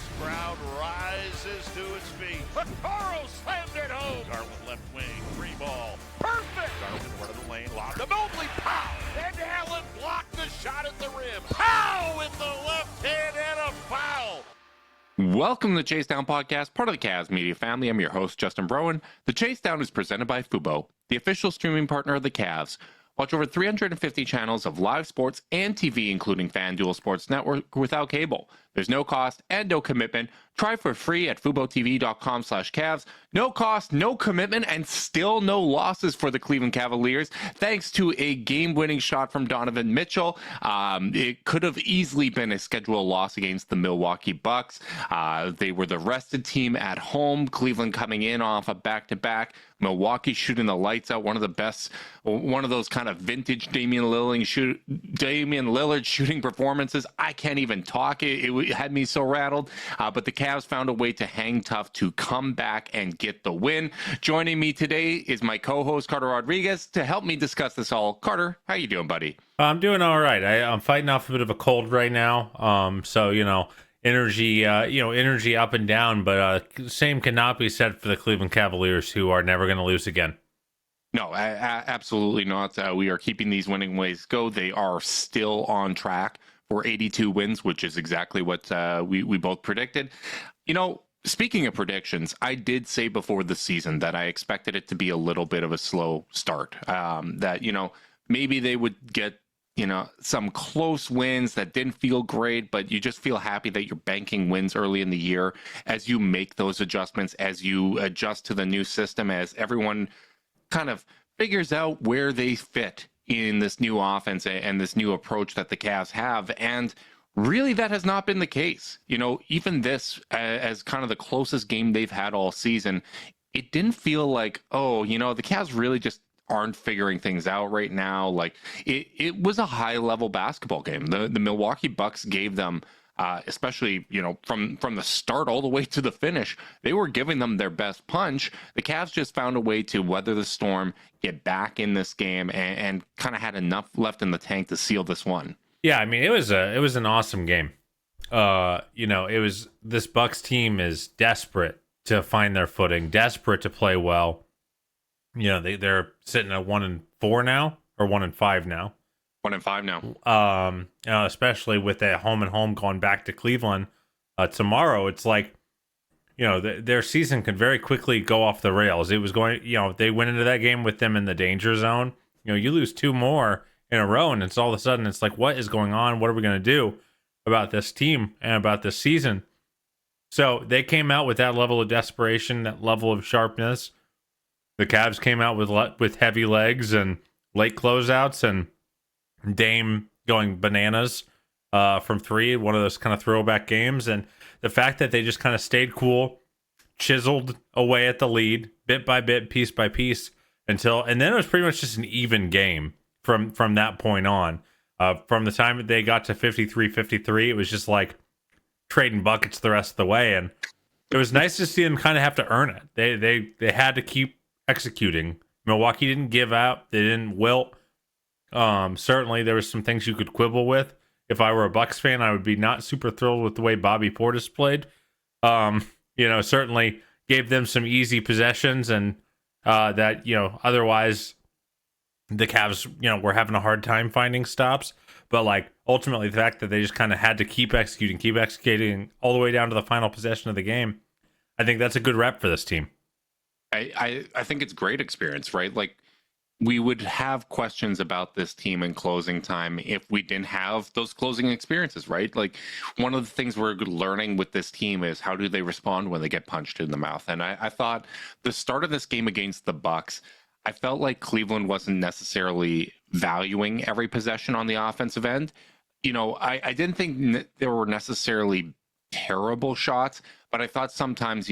This crowd rises to its feet. Vaccaro slammed it home. Garland left wing, free ball. Perfect! Garland front of the lane, lobbed to Mobley. Pow! And Allen blocked the shot at the rim. Pow! With the left hand and a foul. Welcome to the Chase Down Podcast, part of the Cavs Media family. I'm your host, Justin Browen. The Chase Down is presented by Fubo, the official streaming partner of the Cavs. Watch over 350 channels of live sports and TV, including FanDuel Sports Network without cable. There's no cost and no commitment. Try for free at FuboTV.com/Cavs. No cost, no commitment, and still no losses for the Cleveland Cavaliers, thanks to a game-winning shot from Donovan Mitchell. It could have easily been a scheduled loss against the Milwaukee Bucks. They were the rested team at home. Cleveland coming in off a back-to-back. Milwaukee shooting the lights out. One of the best, one of those kind of vintage Damian Lillard shooting performances. I can't even talk. It had me so rattled. But the Cavs found a way to hang tough to come back and get the win. Joining me today is my co-host Carter Rodriguez to help me discuss this all. Carter, how you doing, buddy? I'm doing all right. I'm fighting off a bit of a cold right now. So energy up and down, but same cannot be said for the Cleveland Cavaliers, who are never going to lose again. No, absolutely not. We are keeping these winning ways go. They are still on track for 82 wins, which is exactly what we both predicted. Speaking of predictions, I did say before the season that I expected it to be a little bit of a slow start. That maybe they would get some close wins that didn't feel great, but you just feel happy that you're banking wins early in the year as you make those adjustments, as you adjust to the new system, as everyone kind of figures out where they fit in this new offense and this new approach that the Cavs have. And really, that has not been the case. Even this, as kind of the closest game they've had all season, it didn't feel like, the Cavs really just aren't figuring things out right now. Like it was a high level basketball game. The Milwaukee Bucks gave them, especially from the start all the way to the finish, they were giving them their best punch. The Cavs just found a way to weather the storm, get back in this game, and kind of had enough left in the tank to seal this one. Yeah, I mean, it was an awesome game. This Bucks team is desperate to find their footing, desperate to play well. They're sitting at 1-4 now, or 1-5 now. 1-5 now. Especially with that home and home going back to Cleveland tomorrow. It's like, their season could very quickly go off the rails. It was going, they went into that game with them in the danger zone. You lose two more in a row, and it's all of a sudden it's like, what is going on? What are we going to do about this team and about this season? So they came out with that level of desperation, that level of sharpness. The Cavs came out with heavy legs and late closeouts, and Dame going bananas from three, one of those kind of throwback games. And the fact that they just kind of stayed cool, chiseled away at the lead, bit by bit, piece by piece, and then it was pretty much just an even game from that point on. From the time they got to 53-53, it was just like trading buckets the rest of the way. And it was nice to see them kind of have to earn it. They had to keep executing. Milwaukee didn't give out. They didn't wilt. Certainly there was some things you could quibble with. If I were a Bucks fan, I would be not super thrilled with the way Bobby Portis played. Certainly gave them some easy possessions, and that otherwise the Cavs were having a hard time finding stops. But ultimately the fact that they just kind of had to keep executing all the way down to the final possession of the game, I think that's a good rep for this team. I think it's great experience, right? We would have questions about this team in closing time if we didn't have those closing experiences, right? One of the things we're learning with this team is how do they respond when they get punched in the mouth. And I thought the start of this game against the Bucks, I felt like Cleveland wasn't necessarily valuing every possession on the offensive end. I didn't think there were necessarily terrible shots, but I thought sometimes,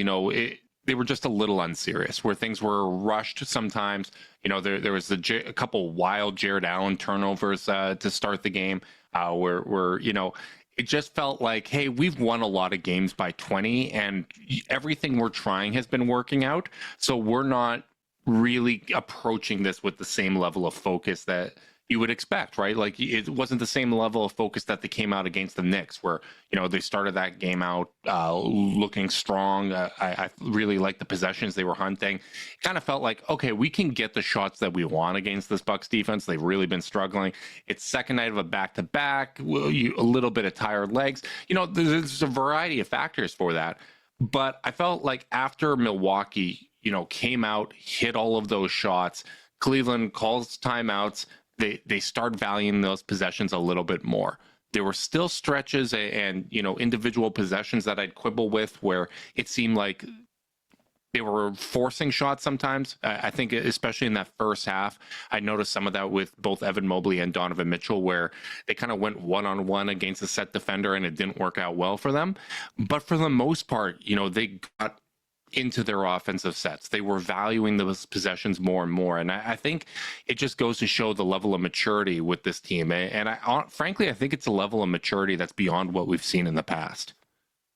they were just a little unserious, where things were rushed sometimes. There was a couple wild Jared Allen turnovers to start the game, where it just felt like, hey, we've won a lot of games by 20, and everything we're trying has been working out. So we're not really approaching this with the same level of focus that you would expect, right? Like it wasn't the same level of focus that they came out against the Knicks, where they started that game out looking strong. I really liked the possessions they were hunting. It kind of felt like, okay, we can get the shots that we want against this Bucks defense. They've really been struggling. It's second night of a back-to-back, a little bit of tired legs. There's a variety of factors for that. But I felt like after Milwaukee, came out, hit all of those shots, Cleveland calls timeouts. They start valuing those possessions a little bit more. There were still stretches and individual possessions that I'd quibble with where it seemed like they were forcing shots sometimes. I think especially in that first half, I noticed some of that with both Evan Mobley and Donovan Mitchell, where they kind of went one-on-one against a set defender and it didn't work out well for them. But for the most part, they got into their offensive sets. They were valuing those possessions more and more. And I think it just goes to show the level of maturity with this team. And frankly, I think it's a level of maturity that's beyond what we've seen in the past.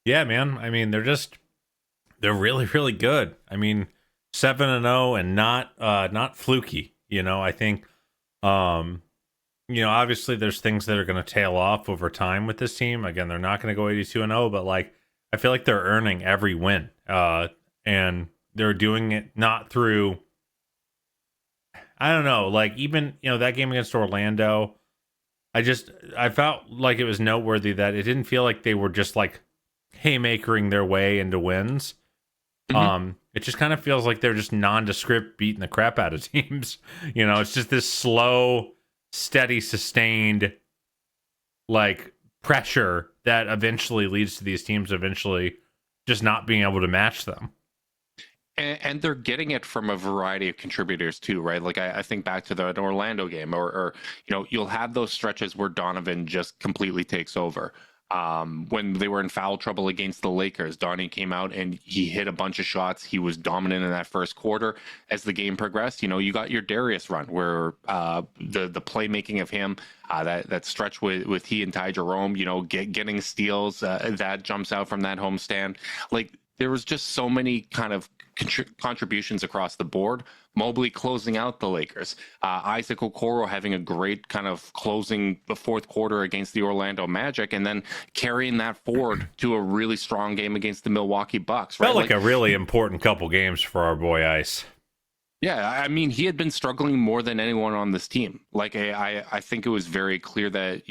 Yeah, man. I mean, they're really, really good. I mean, 7-0 and not fluky. I think, obviously there's things that are going to tail off over time with this team. Again, they're not going to go 82-0, but I feel like they're earning every win. And they're doing it not through, I don't know, even, that game against Orlando, I felt like it was noteworthy that it didn't feel like they were just haymakering their way into wins. Mm-hmm. It just kind of feels like they're just nondescript beating the crap out of teams. It's just this slow, steady, sustained, pressure that eventually leads to these teams eventually just not being able to match them. And they're getting it from a variety of contributors too, right? I think back to the Orlando game, or you'll have those stretches where Donovan just completely takes over. When they were in foul trouble against the Lakers, Donnie came out and he hit a bunch of shots. He was dominant in that first quarter. As the game progressed, you got your Darius run where the playmaking of him, that stretch with he and Ty Jerome, getting steals, that jumps out from that homestand. There was just so many kind of contributions across the board. Mobley closing out the Lakers. Isaac Okoro having a great kind of closing the fourth quarter against the Orlando Magic, and then carrying that forward to a really strong game against the Milwaukee Bucks. Right? Felt like a really important couple games for our boy Ice. Yeah, I mean, he had been struggling more than anyone on this team. I think it was very clear that,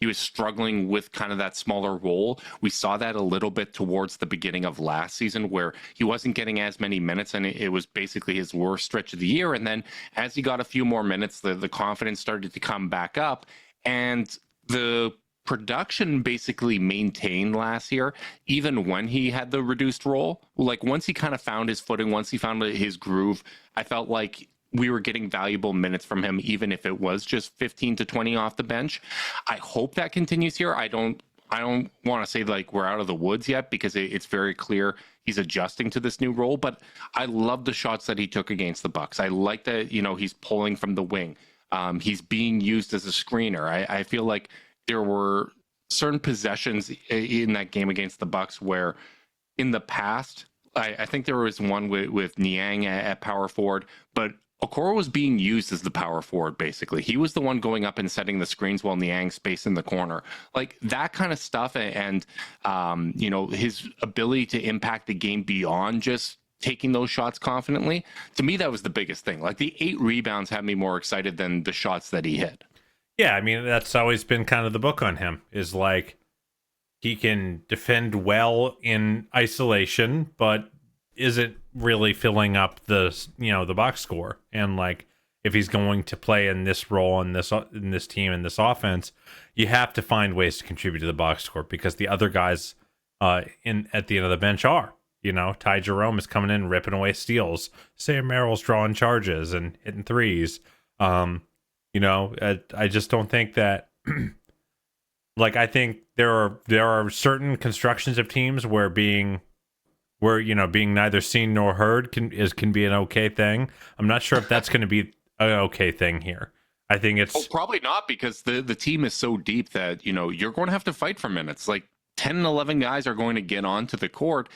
he was struggling with kind of that smaller role. We saw that a little bit towards the beginning of last season where he wasn't getting as many minutes and it was basically his worst stretch of the year. And then as he got a few more minutes, the confidence started to come back up and the production basically maintained last year, even when he had the reduced role. Once he kind of found his footing, once he found his groove, I felt like we were getting valuable minutes from him, even if it was just 15 to 20 off the bench. I hope that continues here. I don't want to say we're out of the woods yet because it's very clear he's adjusting to this new role, but I love the shots that he took against the Bucks. I like that, he's pulling from the wing. He's being used as a screener. I feel like there were certain possessions in that game against the Bucks where in the past, I think there was one with Niang at power forward, but Okoro was being used as the power forward, basically. He was the one going up and setting the screens while Niang spaced in the corner. That kind of stuff and his ability to impact the game beyond just taking those shots confidently. To me, that was the biggest thing. The 8 rebounds had me more excited than the shots that he hit. Yeah, I mean, that's always been kind of the book on him, is he can defend well in isolation, but isn't really filling up the box score. And if he's going to play in this role in this team in this offense, you have to find ways to contribute to the box score because the other guys at the end of the bench are. Ty Jerome is coming in ripping away steals. Sam Merrill's drawing charges and hitting threes. I just don't think that. I think there are certain constructions of teams where being neither seen nor heard can be an okay thing. I'm not sure if that's going to be an okay thing here. I think it's probably not because the team is so deep that you're going to have to fight for minutes. 10 and 11 guys are going to get onto the court,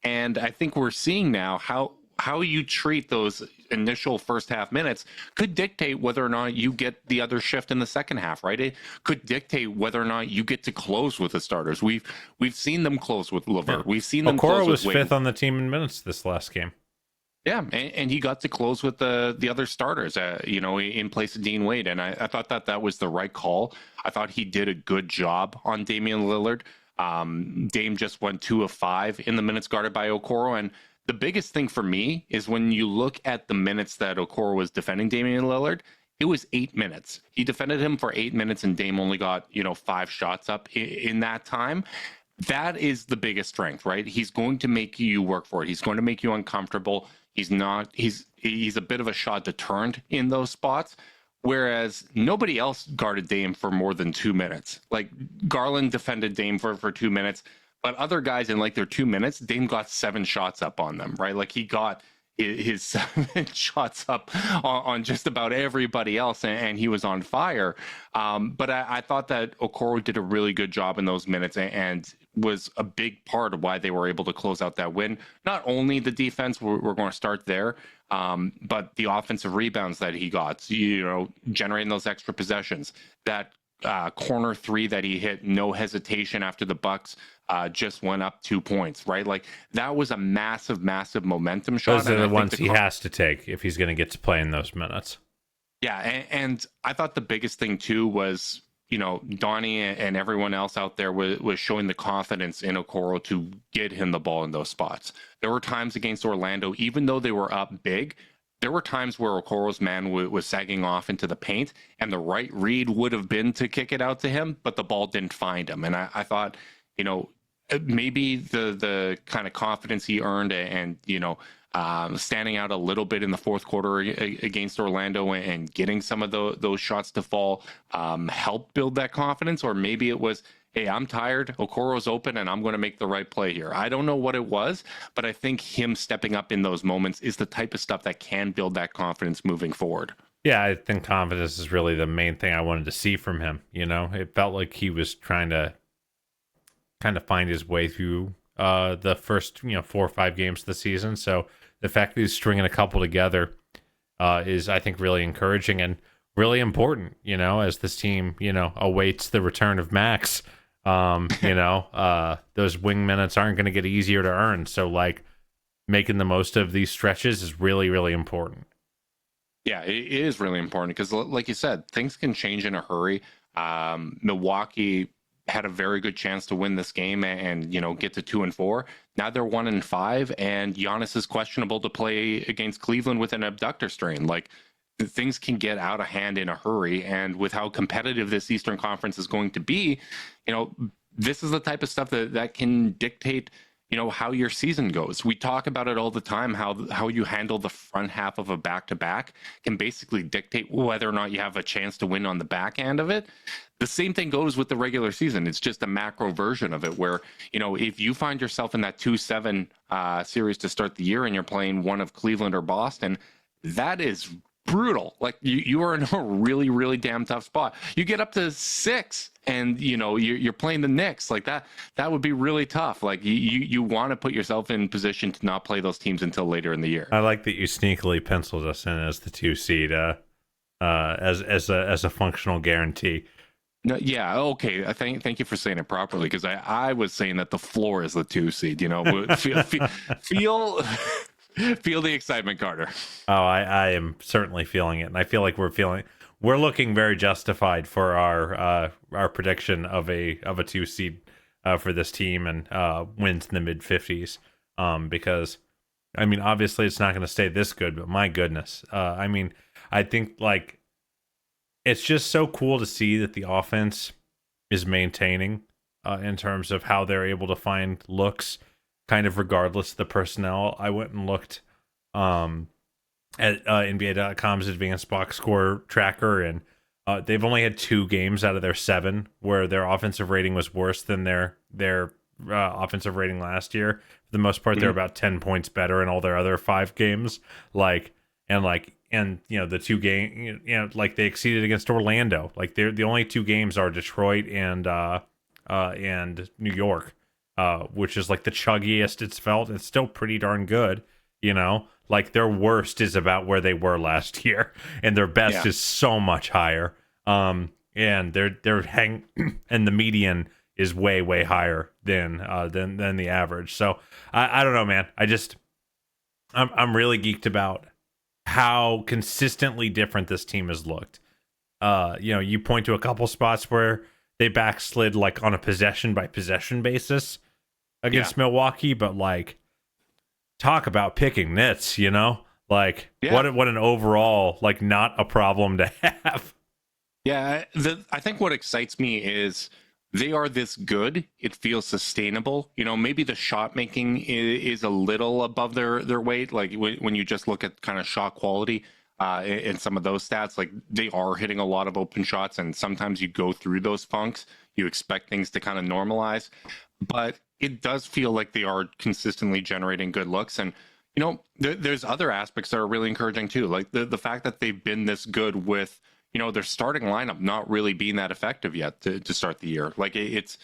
and I think we're seeing now how how you treat those initial first half minutes could dictate whether or not you get the other shift in the second half, right? It could dictate whether or not you get to close with the starters. We've seen them close with Levert. Yeah. We've seen them Okoro close was with fifth on the team in minutes this last game. Yeah, and he got to close with the other starters, in place of Dean Wade, and I thought that was the right call. I thought he did a good job on Damian Lillard. Dame just went 2 of 5 in the minutes guarded by Okoro, and the biggest thing for me is when you look at the minutes that Okoro was defending Damian Lillard, it was 8 minutes. He defended him for 8 minutes, and Dame only got 5 shots up in that time. That is the biggest strength, right? He's going to make you work for it. He's going to make you uncomfortable. He's a bit of a shot deterrent in those spots, whereas nobody else guarded Dame for more than 2 minutes. Like Garland defended Dame for 2 minutes, but other guys in like their 2 minutes, Dame got 7 shots up on them, right? Like he got his 7 shots up on just about everybody else, and he was on fire. But I thought that Okoro did a really good job in those minutes and was a big part of why they were able to close out that win. Not only the defense, we're going to start there, but the offensive rebounds that he got, generating those extra possessions, that corner 3 that he hit, no hesitation after the Bucks just went up 2 points, right? Like that was a massive, massive momentum shot. Those are the ones he has to take if he's going to get to play in those minutes. Yeah, and I thought the biggest thing too was, Donnie and everyone else out there was showing the confidence in Okoro to get him the ball in those spots. There were times against Orlando, even though they were up big, there were times where Okoro's man was sagging off into the paint, and the right read would have been to kick it out to him, but the ball didn't find him. And I thought, maybe the kind of confidence he earned and, standing out a little bit in the fourth quarter against Orlando and getting some of those shots to fall helped build that confidence. Or maybe it was, hey, I'm tired, Okoro's open, and I'm going to make the right play here. I don't know what it was, but I think him stepping up in those moments is the type of stuff that can build that confidence moving forward. Yeah, I think confidence is really the main thing I wanted to see from him. It felt like he was trying to kind of find his way through the first 4 or 5 games of the season. So the fact that he's stringing a couple together is, I think, really encouraging and really important, as this team, awaits the return of Max. Those wing minutes aren't going to get easier to earn. So, like, making the most of these stretches is really, really important. Yeah, it is really important because, like you said, things can change in a hurry. Milwaukee had a very good chance to win this game and get to 2-4. Now they're 1-5, and Giannis is questionable to play against Cleveland with an abductor strain. Like, things can get out of hand in a hurry, and with how competitive this Eastern Conference is going to be, this is the type of stuff that can dictate how your season goes. We talk about it all the time, how you handle the front half of a back-to-back can basically dictate whether or not you have a chance to win on the back end of it. The same thing goes with the regular season. It's just a macro version of it where, if you find yourself in that 2-7 series to start the year and you're playing one of Cleveland or Boston, that is brutal. Like you are in a really, really damn tough spot. You get up to 6 and you're playing the Knicks, like that would be really tough. Like you want to put yourself in position to not play those teams until later in the year. I like that you sneakily penciled us in as the 2 seed as a functional guarantee. No, yeah, okay. Thank you for saying it properly, because I was saying that the floor is the 2 seed. Feel the excitement, Carter. Oh, I am certainly feeling it, and I feel like we're looking very justified for our prediction of a 2 seed for this team and wins in the mid 50s. Because obviously it's not going to stay this good, but my goodness, I think like it's just so cool to see that the offense is maintaining in terms of how they're able to find looks, kind of regardless of the personnel. I went and looked at NBA.com's advanced box score tracker, and they've only had 2 games out of their 7 where their offensive rating was worse than their offensive rating last year. For the most part, they're about 10 points better in all their other 5 games. And the 2 game, they exceeded against Orlando. Like the only 2 games are Detroit and New York, which is like the chuggiest it's felt. It's still pretty darn good, you know? Like their worst is about where they were last year, and their best is so much higher. And they're and the median is way higher than the average. So I don't know, man. I'm really geeked about how consistently different this team has looked. You point to a couple spots where they backslid like on a possession by possession basis against Milwaukee, but like talk about picking nits, like what an overall, like, not a problem to have. Yeah, I think what excites me is they are this good. It feels sustainable. Maybe the shot making is a little above their weight. Like when you just look at kind of shot quality in some of those stats, like they are hitting a lot of open shots, and sometimes you go through those funks. You expect things to kind of normalize, but it does feel like they are consistently generating good looks. And there's other aspects that are really encouraging too, like the fact that they've been this good with their starting lineup not really being that effective yet to start the year. Like it's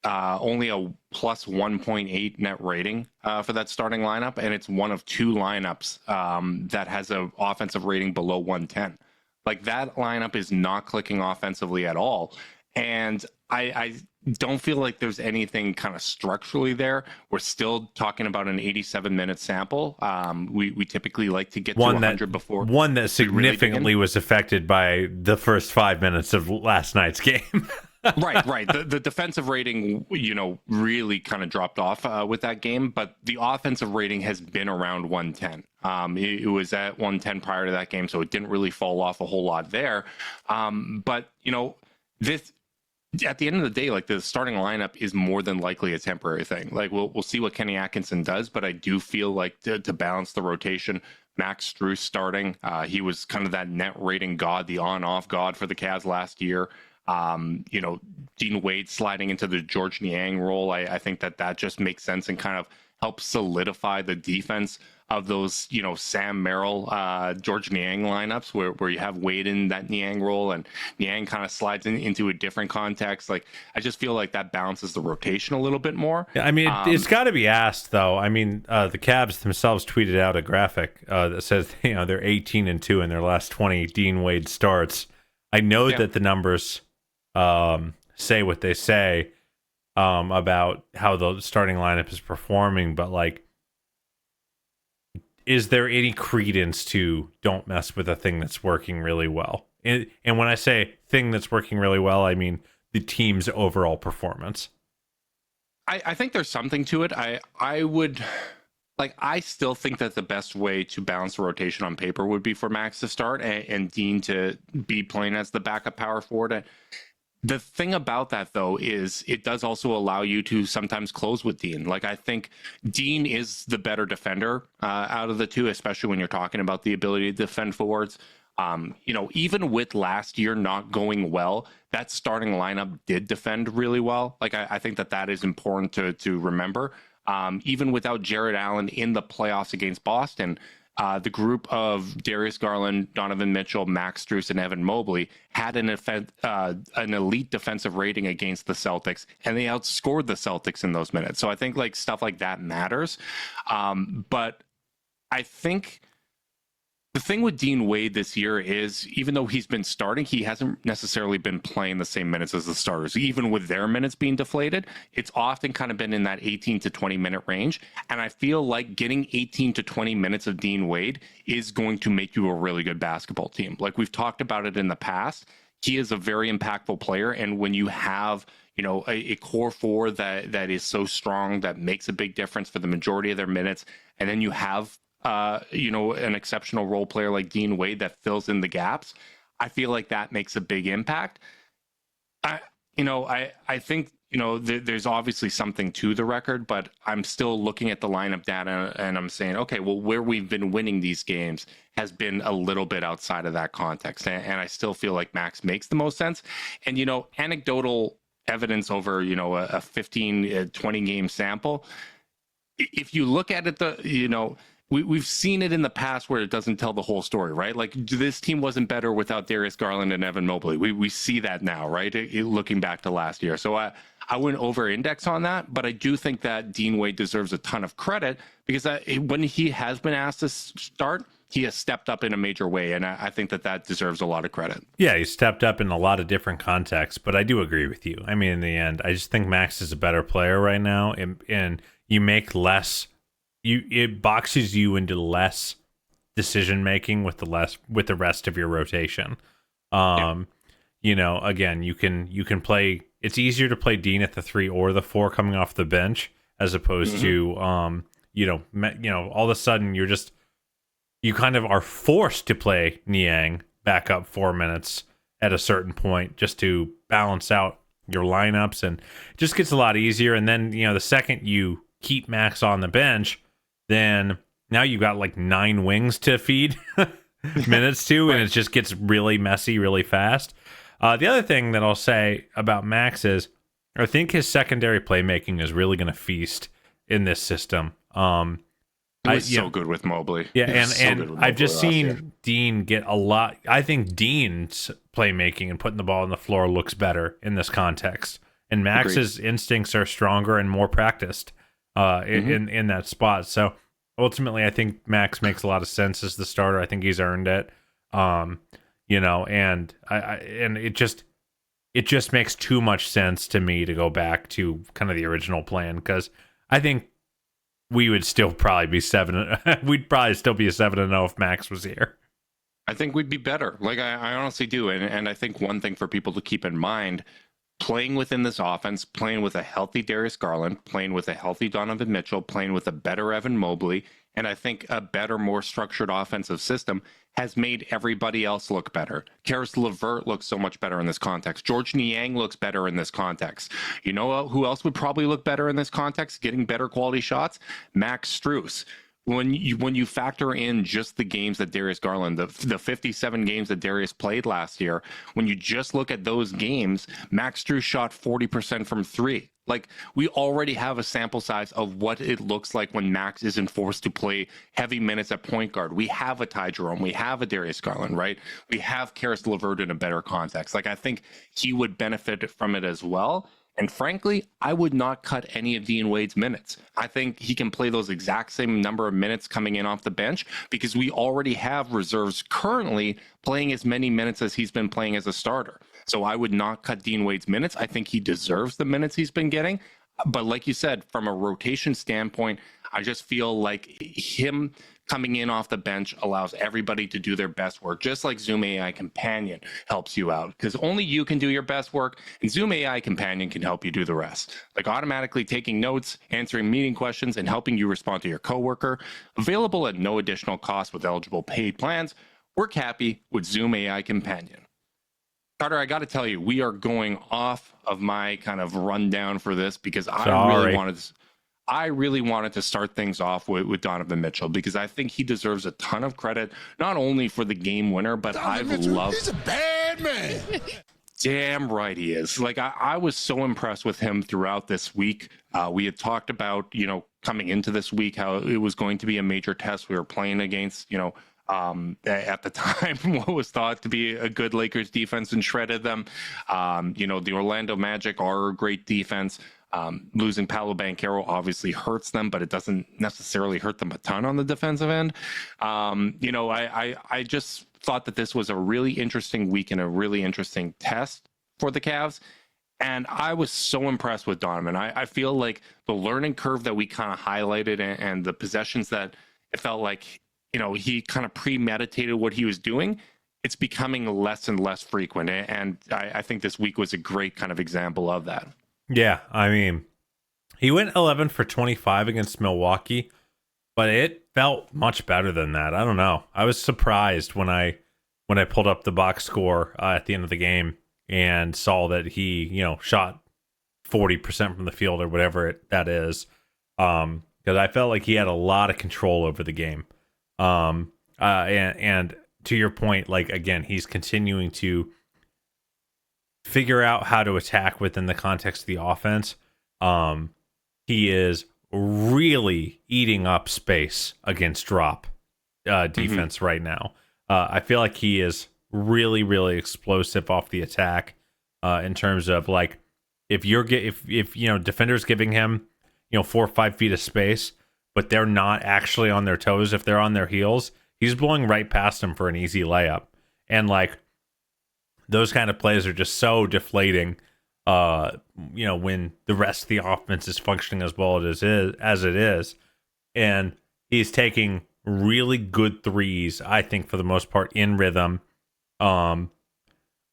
only a plus 1.8 net rating for that starting lineup, and it's one of two lineups that has an offensive rating below 110. Like that lineup is not clicking offensively at all. And I don't feel like there's anything kind of structurally there. We're still talking about an 87-minute sample. We typically like to get to 100 before. One that significantly was affected by the first 5 minutes of last night's game. Right. The defensive rating, really kind of dropped off with that game, but the offensive rating has been around 110. It was at 110 prior to that game, so it didn't really fall off a whole lot there. But this. At the end of the day, like the starting lineup is more than likely a temporary thing. Like we'll see what Kenny Atkinson does, but I do feel like to balance the rotation, Max Strus starting. He was kind of that net rating god, the on-off god for the Cavs last year. Dean Wade sliding into the George Niang role. I think that just makes sense and kind of helps solidify the defense of those, Sam Merrill, George Niang lineups where you have Wade in that Niang role and Niang kind of slides into a different context. Like, I just feel like that balances the rotation a little bit more. Yeah, I mean, it's got to be asked, though. I mean, the Cavs themselves tweeted out a graphic that says, they're 18-2 in their last 20 Dean Wade starts. I know that the numbers say what they say about how the starting lineup is performing, but like, is there any credence to don't mess with a thing that's working really well? And when I say thing that's working really well, I mean the team's overall performance. I think there's something to it. I still think that the best way to balance the rotation on paper would be for Max to start and Dean to be playing as the backup power forward. The thing about that, though, is it does also allow you to sometimes close with Dean. Like, I think Dean is the better defender out of the two, especially when you're talking about the ability to defend forwards. Even with last year not going well, that starting lineup did defend really well. Like, I think that is important to remember. Even without Jared Allen in the playoffs against Boston, the group of Darius Garland, Donovan Mitchell, Max Strus, and Evan Mobley had an elite defensive rating against the Celtics, and they outscored the Celtics in those minutes. So I think like stuff like that matters. But I think the thing with Dean Wade this year is, even though he's been starting, he hasn't necessarily been playing the same minutes as the starters. Even with their minutes being deflated, it's often kind of been in that 18 to 20 minute range. And I feel like getting 18 to 20 minutes of Dean Wade is going to make you a really good basketball team. Like we've talked about it in the past, he is a very impactful player. And when you have a core four that is so strong, that makes a big difference for the majority of their minutes, and then you have an exceptional role player like Dean Wade that fills in the gaps, I feel like that makes a big impact. I think, there's obviously something to the record, but I'm still looking at the lineup data and I'm saying, okay, well, where we've been winning these games has been a little bit outside of that context. And I still feel like Max makes the most sense. And, anecdotal evidence over, a 15, 20 game sample, if you look at it, we've seen it in the past where it doesn't tell the whole story, right? Like this team wasn't better without Darius Garland and Evan Mobley. We see that now, right? Looking back to last year. So I wouldn't over-index on that, but I do think that Dean Wade deserves a ton of credit because when he has been asked to start, he has stepped up in a major way, and I think that deserves a lot of credit. Yeah, he stepped up in a lot of different contexts, but I do agree with you. I mean, in the end, I just think Max is a better player right now, and you make less. It boxes you into less decision making with the rest of your rotation. You know, again, you can play. It's easier to play Dean at the 3 or the 4 coming off the bench as opposed to all of a sudden you kind of are forced to play Niang back up 4 minutes at a certain point just to balance out your lineups, and it just gets a lot easier. And then, the second you keep Max on the bench, then now you've got like 9 wings to feed minutes to, and it just gets really messy really fast. The other thing that I'll say about Max is I think his secondary playmaking is really going to feast in this system. He was so good with Mobley. Yeah, and I've just seen Dean get a lot. I think Dean's playmaking and putting the ball on the floor looks better in this context. And Max's instincts are stronger and more practiced in that spot. So ultimately, I think Max makes a lot of sense as the starter. I think he's earned it. And it just makes too much sense to me to go back to kind of the original plan, because I think we would still probably be 7. We'd probably still be a 7-0 if Max was here. I think we'd be better. Like I honestly do, and I think one thing for people to keep in mind, playing within this offense, playing with a healthy Darius Garland, playing with a healthy Donovan Mitchell, playing with a better Evan Mobley, and I think a better, more structured offensive system has made everybody else look better. Karis LeVert looks so much better in this context. George Niang looks better in this context. You know who else would probably look better in this context, getting better quality shots? Max Strus. When you factor in just the games that Darius Garland, the 57 games that Darius played last year, when you just look at those games, Max Strus shot 40% from 3. Like, we already have a sample size of what it looks like when Max isn't forced to play heavy minutes at point guard. We have a Ty Jerome. We have a Darius Garland, right? We have Karis LeVert in a better context. Like, I think he would benefit from it as well. And frankly, I would not cut any of Dean Wade's minutes. I think he can play those exact same number of minutes coming in off the bench because we already have reserves currently playing as many minutes as he's been playing as a starter. So I would not cut Dean Wade's minutes. I think he deserves the minutes he's been getting. But like you said, from a rotation standpoint, I just feel like him coming in off the bench allows everybody to do their best work, just like Zoom AI Companion helps you out, because only you can do your best work, and Zoom AI Companion can help you do the rest, like automatically taking notes, answering meeting questions, and helping you respond to your coworker. Available at no additional cost with eligible paid plans. Work happy with Zoom AI Companion. Carter, I got to tell you, we are going off of my kind of rundown for this because I really wanted to start things off with Donovan Mitchell because I think he deserves a ton of credit, not only for the game winner, but he's a bad man. Damn right he is. Like, I was so impressed with him throughout this week. We had talked about, coming into this week, how it was going to be a major test. We were playing against, at the time, what was thought to be a good Lakers defense and shredded them. The Orlando Magic are a great defense. Losing Paolo Banchero obviously hurts them, but it doesn't necessarily hurt them a ton on the defensive end. I just thought that this was a really interesting week and a really interesting test for the Cavs. And I was so impressed with Donovan. I feel like the learning curve that we kind of highlighted and the possessions that it felt like, he kind of premeditated what he was doing, it's becoming less and less frequent. And I think this week was a great kind of example of that. Yeah, I mean, he went 11 for 25 against Milwaukee, but it felt much better than that. I don't know. I was surprised when I pulled up the box score at the end of the game and saw that he, shot 40% from the field or whatever that is, because I felt like he had a lot of control over the game. And to your point, like, again, he's continuing to figure out how to attack within the context of the offense. He is really eating up space against drop defense right now. I feel like he is really, really explosive off the attack in terms of, like, if if defenders giving him 4 or 5 feet of space, but they're not actually on their toes, if they're on their heels, he's blowing right past them for an easy layup. And like those kind of plays are just so deflating. When the rest of the offense is functioning as well as it is, and he's taking really good threes, I think for the most part in rhythm,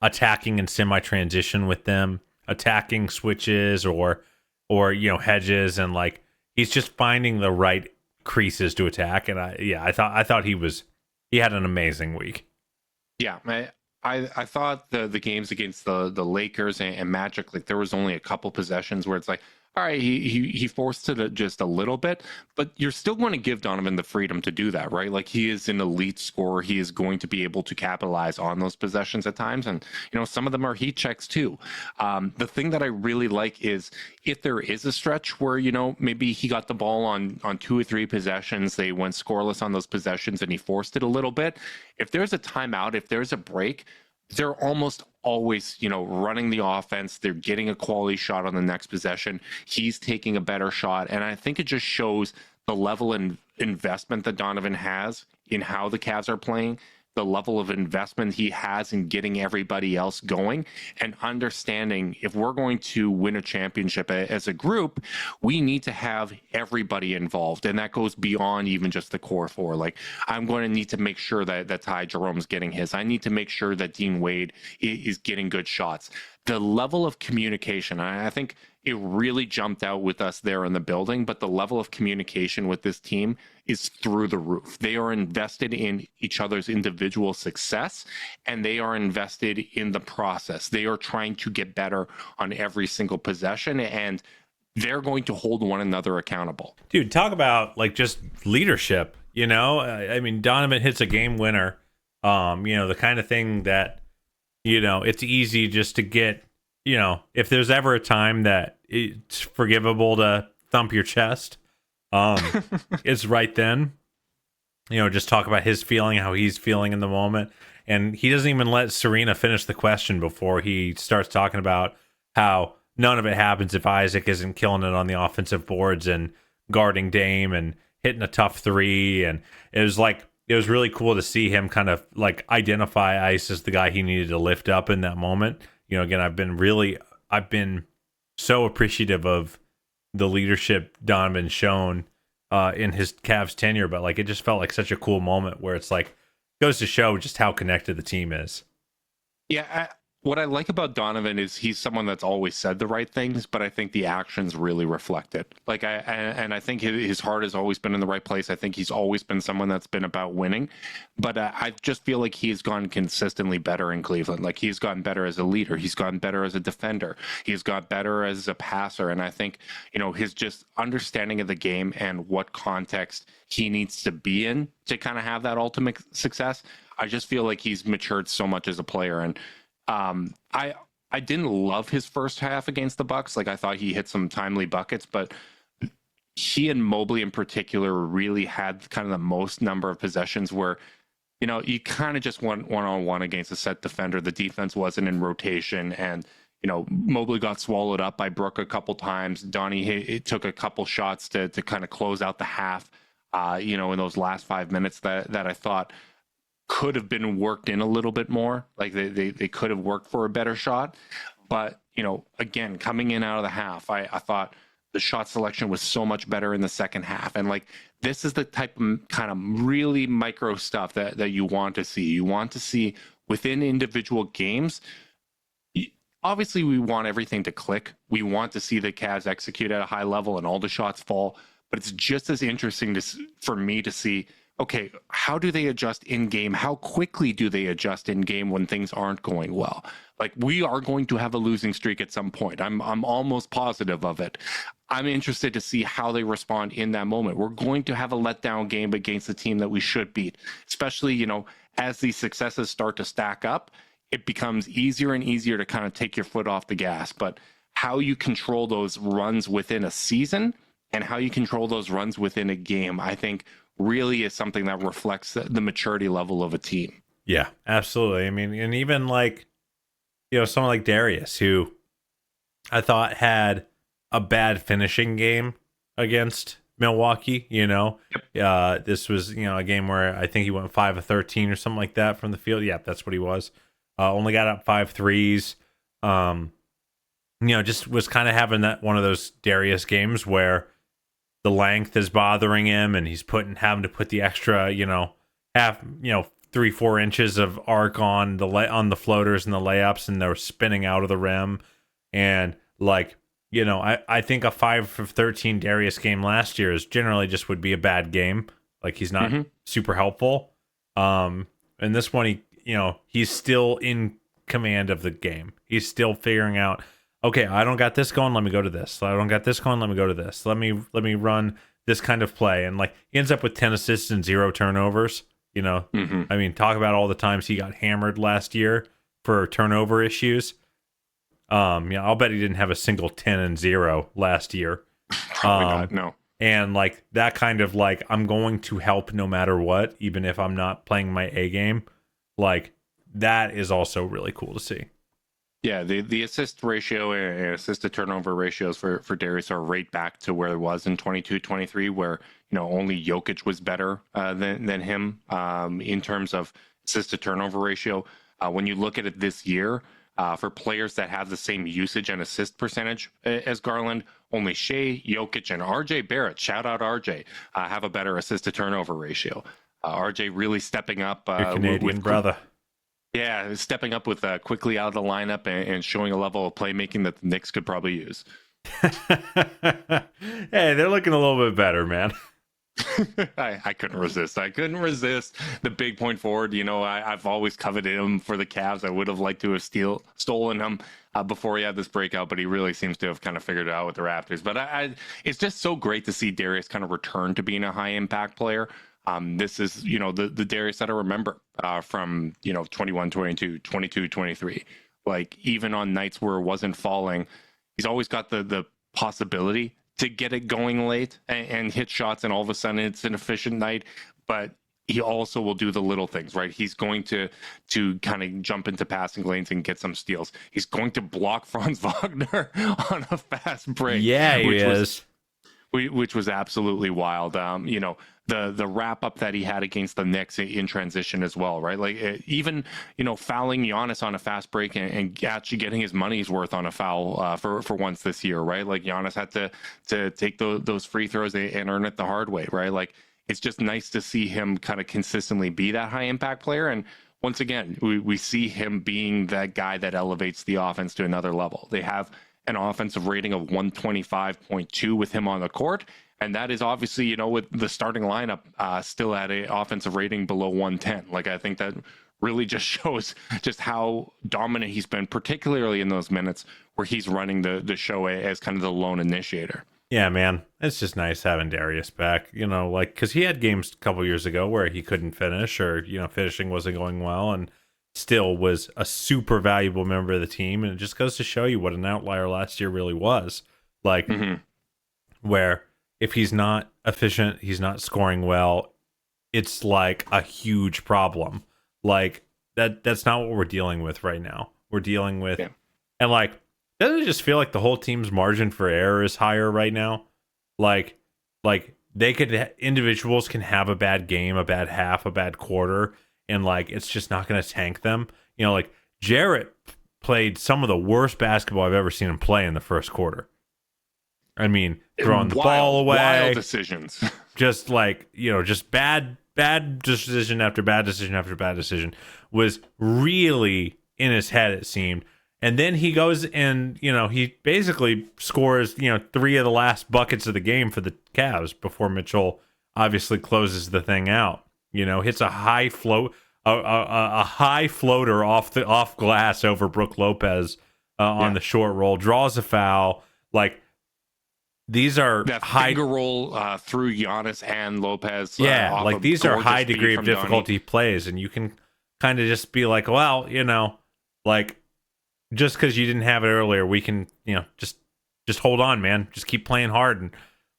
attacking in semi-transition with them, attacking switches or hedges, and like he's just finding the right creases to attack. And I thought he had an amazing week. Yeah, I thought the games against the Lakers and Magic, like there was only a couple possessions where it's like, all right, he forced it just a little bit, but you're still going to give Donovan the freedom to do that, right? Like he is an elite scorer. He is going to be able to capitalize on those possessions at times. And, some of them are heat checks too. The thing that I really like is if there is a stretch where, maybe he got the ball on 2 or 3 possessions, they went scoreless on those possessions and he forced it a little bit. If there's a timeout, if there's a break, they're almost always, running the offense. They're getting a quality shot on the next possession. He's taking a better shot. And I think it just shows the level of investment that Donovan has in how the Cavs are playing, the level of investment he has in getting everybody else going, and understanding if we're going to win a championship as a group, we need to have everybody involved. And that goes beyond even just the core 4. Like I'm going to need to make sure that Ty Jerome's getting his. I need to make sure that Dean Wade is getting good shots. The level of communication, I think it really jumped out with us there in the building, but the level of communication with this team is through the roof. They are invested in each other's individual success, and they are invested in the process. They are trying to get better on every single possession, and they're going to hold one another accountable. Dude, talk about like just leadership, I mean, Donovan hits a game winner, the kind of thing that, it's easy just to get, if there's ever a time that it's forgivable to thump your chest, it's right then. Just talk about his feeling, how he's feeling in the moment. And he doesn't even let Serena finish the question before he starts talking about how none of it happens if Isaac isn't killing it on the offensive boards and guarding Dame and hitting a tough 3. And it was really cool to see him kind of like identify Ice as the guy he needed to lift up in that moment. Again, I've been so appreciative of the leadership Donovan's shown in his Cavs tenure, but like it just felt like such a cool moment where it's like goes to show just how connected the team is. Yeah, what I like about Donovan is he's someone that's always said the right things, but I think the actions really reflect it. Like I think his heart has always been in the right place. I think he's always been someone that's been about winning, but I just feel like he's gone consistently better in Cleveland. Like he's gotten better as a leader. He's gotten better as a defender. He's got better as a passer. And I think, his just understanding of the game and what context he needs to be in to kind of have that ultimate success. I just feel like he's matured so much as a player. And I didn't love his first half against the Bucks. Like I thought he hit some timely buckets, but he and Mobley in particular really had kind of the most number of possessions where, you kind of just went one-on-one against a set defender. The defense wasn't in rotation, and Mobley got swallowed up by Brook a couple times. Donnie took a couple shots to kind of close out the half. In those last 5 minutes that I thought could have been worked in a little bit more. Like they could have worked for a better shot. But, again, coming in out of the half, I thought the shot selection was so much better in the second half. And like, this is the type of kind of really micro stuff that you want to see. You want to see within individual games. Obviously, we want everything to click. We want to see the Cavs execute at a high level and all the shots fall. But it's just as interesting for me to see, okay, how do they adjust in game? How quickly do they adjust in game when things aren't going well? Like, we are going to have a losing streak at some point. I'm almost positive of it. I'm interested to see how they respond in that moment. We're going to have a letdown game against the team that we should beat, especially, as these successes start to stack up, it becomes easier and easier to kind of take your foot off the gas. But how you control those runs within a season and how you control those runs within a game, I think really is something that reflects the maturity level of a team. Yeah, absolutely. I mean, and even like, someone like Darius, who I thought had a bad finishing game against Milwaukee. This was a game where I think he went 5 of 13 or something like that from the field. Yeah, that's what he was. Only got up 5 threes. Just was kind of having that one of those Darius games where the length is bothering him, and he's having to put the extra, half, 3-4 inches of arc on the floaters and the layups, and they're spinning out of the rim. And I think a 5 of 13 Darius game last year is generally just would be a bad game. Like, he's not super helpful. And this one, he's still in command of the game. He's still figuring out, okay, I don't got this going, let me go to this. I don't got this going, let me go to this. Let me run this kind of play. And he ends up with 10 assists and 0 turnovers. I mean, talk about all the times he got hammered last year for turnover issues. I'll bet he didn't have a single 10 and 0 last year. Probably not, no. And that kind of I'm going to help no matter what, even if I'm not playing my A game. That is also really cool to see. Yeah, the assist ratio and assist to turnover ratios for Darius are right back to where it was in 22-23, where only Jokic was better than him in terms of assist to turnover ratio. When you look at it this year, for players that have the same usage and assist percentage as Garland, only Shea, Jokic, and RJ Barrett, shout out RJ, have a better assist to turnover ratio. RJ really stepping up. Your Canadian brother. Yeah, stepping up with quickly out of the lineup and showing a level of playmaking that the Knicks could probably use. Hey, they're looking a little bit better, man. I couldn't resist. I couldn't resist the big point forward. I've always coveted him for the Cavs. I would have liked to have stolen him before he had this breakout, but he really seems to have kind of figured it out with the Raptors. But it's just so great to see Darius kind of return to being a high impact player. This is, the Darius that I remember from, 21-22, 22-23. Even on nights where it wasn't falling, he's always got the possibility to get it going late and hit shots, and all of a sudden it's an efficient night. But he also will do the little things, right? He's going to kind of jump into passing lanes and get some steals. He's going to block Franz Wagner on a fast break. Yeah, he is. Which was absolutely wild. The wrap up that he had against the Knicks in transition as well, right? Even fouling Giannis on a fast break and actually getting his money's worth on a foul for once this year, right? Giannis had to take those free throws and earn it the hard way, right? It's just nice to see him kind of consistently be that high impact player. And once again, we see him being that guy that elevates the offense to another level. They have an offensive rating of 125.2 with him on the court. And that is obviously, with the starting lineup still at an offensive rating below 110. I think that really just shows just how dominant he's been, particularly in those minutes where he's running the show as kind of the lone initiator. Yeah, man. It's just nice having Darius back, because he had games a couple years ago where he couldn't finish, or, finishing wasn't going well, and still was a super valuable member of the team. And it just goes to show you what an outlier last year really was. Where if he's not efficient, he's not scoring well, it's a huge problem. That's not what we're dealing with right now. We're dealing with, and doesn't it just feel like the whole team's margin for error is higher right now? Individuals can have a bad game, a bad half, a bad quarter, and it's just not going to tank them. Jarrett played some of the worst basketball I've ever seen him play in the first quarter. I mean, throwing the ball away, wild decisions. Just just bad decision after bad decision after bad decision, was really in his head, it seemed. And then he goes and, he basically scores, 3 of the last buckets of the game for the Cavs before Mitchell obviously closes the thing out. Hits a high float, a high floater off glass over Brook Lopez on the short roll, draws a foul. These are that high finger roll through Giannis and Lopez. These are high degree of difficulty plays, and you can kind of just be well, just because you didn't have it earlier, we can, just hold on, man. Just keep playing hard, and